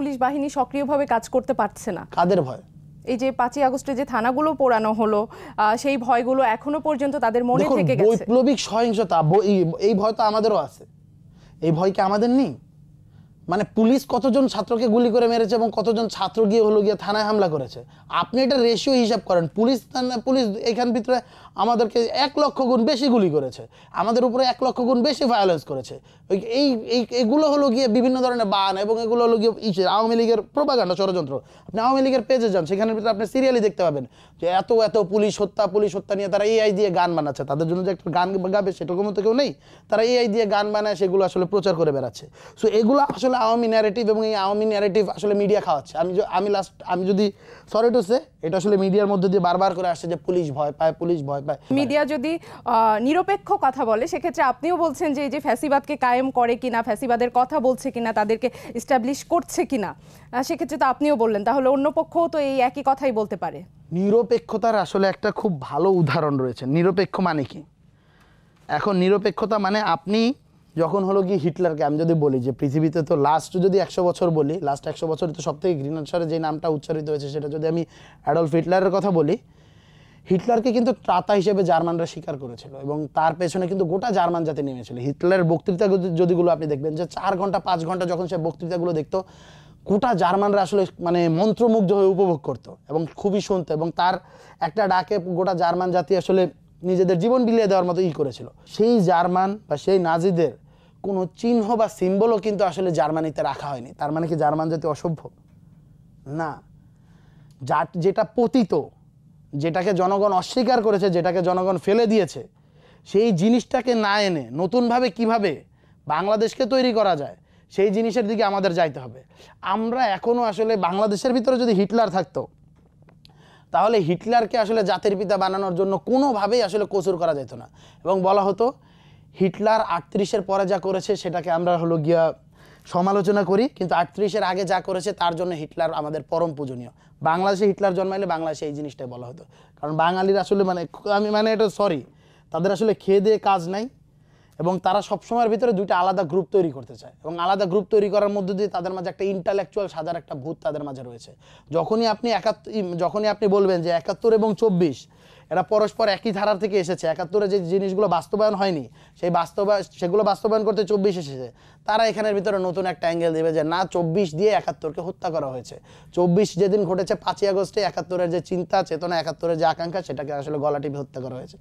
Police বাহিনী সক্রিয়ভাবে কাজ করতে পারছে না? কাদের ভয়? এই যে 5ই আগস্টে যে থানাগুলো পোড়ানো হলো, সেই ভয়গুলো এখনো পর্যন্ত তাদের মনে থেকে গেছে। বৈপ্লবিক সহিংসতা, এই ভয় তো আমাদেরও আছে। এই ভয় কি আমাদের নেই? মানে পুলিশ কতজন ছাত্রকে গুলি করে মেরেছে এবং কতজন ছাত্র গিয়ে থানায় হামলা করেছে, আপনি এটা রেশিও হিসাব করেন। পুলিশ এখান ভিতরে আমাদেরকে 1 লক্ষ গুণ বেশি গুলি করেছে, আমাদের উপরে 1 লক্ষ গুণ বেশি ভায়োলেন্স করেছে। এগুলো হলো গিয়ে বিভিন্ন ধরনের বান, এবং এগুলো হলো গিয়ে আওয়ামী লীগের প্রোপাগান্ডা, ষড়যন্ত্র। আপনি আওয়ামী লীগের পেজে যান, সেখানের ভিতরে আপনি সিরিয়ালি দেখতে পাবেন যে এত পুলিশ হত্যা নিয়ে তারা এআই দিয়ে গান বানাচ্ছে। তাদের জন্য যে একটা গান গাবে সেরকম তো কেউ নেই, তারা এআই দিয়ে গান বানায় সেগুলো আসলে প্রচার করে বেড়াচ্ছে। সো এগুলো আসলে আওয়ামী ন্যারেটিভ, এবং এই আওয়ামী ন্যারেটিভ আসলে মিডিয়া খাওয়াচ্ছে। আমি যদি সরি টু সে, এটা আসলে মিডিয়ার মধ্যে দিয়ে বারবার করে আসছে যে পুলিশ ভয় পায়, পুলিশ ভয় পায়। মিডিয়া যদি নিরপেক্ষ কথা বলে, সেক্ষেত্রে আপনিও বলছেন যে এই যে ফ্যাসিবাদকে কায়েম করে কিনা, ফ্যাসিবাদের কথা বলছে কিনা, তাদেরকে এস্টাবলিশ করছে কিনা, সেক্ষেত্রে তো আপনিও বললেন, তাহলে অন্য পক্ষও তো এই একই কথাই বলতে পারে। নিরপেক্ষতার আসলে একটা খুব ভালো উদাহরণ রয়েছে। নিরপেক্ষ মানে কি? এখন নিরপেক্ষতা মানে আপনি যখন হলো কি হিটলারকে, আমি যদি বলি যে পৃথিবীতে তো লাস্ট যদি 100 বছর বলি, লাস্ট 100 বছর তো সবথেকে ঘৃণার যে নামটা উচ্চারিত হয়েছে, সেটা যদি আমি অ্যাডলফ হিটলারের কথা বলি, হিটলারকে কিন্তু ত্রাতা হিসেবে জার্মানরা স্বীকার করেছিল, এবং তার পেছনে কিন্তু গোটা জার্মান জাতি নেমেছিল। হিটলারের বক্তৃতা যদিগুলো আপনি দেখবেন যে 4 ঘন্টা 5 ঘন্টা যখন সে বক্তৃতাগুলো দেখতো, গোটা জার্মানরা আসলে মানে মন্ত্রমুগ্ধ হয়ে উপভোগ করতো এবং খুবই শুনতো, এবং তার একটা ডাকে গোটা জার্মান জাতি আসলে নিজেদের জীবন বিলিয়ে দেওয়ার মতো করেছিল। সেই জার্মান বা সেই নাজিদের কোনো চিহ্ন বা সিম্বলও কিন্তু আসলে জার্মানিতে রাখা হয়নি। তার মানে কি জার্মান জাতি অসভ্য? না। যেটা পতিত, যেটাকে জনগণ অস্বীকার করেছে, যেটাকে জনগণ ফেলে দিয়েছে, সেই জিনিসটাকে না এনে নতুনভাবে কিভাবে বাংলাদেশকে তৈরি করা যায়, সেই জিনিসের দিকে আমাদের যাইতে হবে। আমরা এখনও আসলে বাংলাদেশের ভিতরে যদি হিটলার থাকতো, তাহলে হিটলারকে আসলে জাতির পিতা বানানোর জন্য কোনোভাবেই আসলে কসুর করা যেত না, এবং বলা হতো হিটলার 38-এর পরে যা করেছে সেটাকে আমরা হলো গিয়া সমালোচনা করি, কিন্তু 38-এর আগে যা করেছে তার জন্য হিটলার আমাদের পরম পূজনীয়। বাংলাদেশে হিটলার জন্মাইলে বাংলাদেশে এই জিনিসটাই বলা হতো, কারণ বাঙালির আসলে এটা সরি, তাদের আসলে খেয়ে দিয়ে কাজ নাই, এবং তারা সবসময়ের ভিতরে 2টা আলাদা গ্রুপ তৈরি করতে চায়, এবং আলাদা গ্রুপ তৈরি করার মধ্যে দিয়ে তাদের মাঝে একটা ইন্টালেকচুয়াল সাজার একটা ভূত তাদের মাঝে রয়েছে। যখনই আপনি বলবেন যে 71 এবং 24 এরা পরস্পর একই ধারার থেকে এসেছে, 71-এ যে জিনিসগুলো বাস্তবায়ন হয়নি সেগুলো বাস্তবায়ন করতে 24 এসেছে, তারা এখানের ভিতরে নতুন একটা অ্যাঙ্গেল দেবে যে না, 24 দিয়ে 71-কে হত্যা করা হয়েছে। 24 যেদিন ঘটেছে 5ই আগস্টে, 71-এর যে চিন্তা চেতনা, 71-এর যে আকাঙ্ক্ষা, সেটাকে আসলে গলা টিপে হত্যা করা হয়েছে।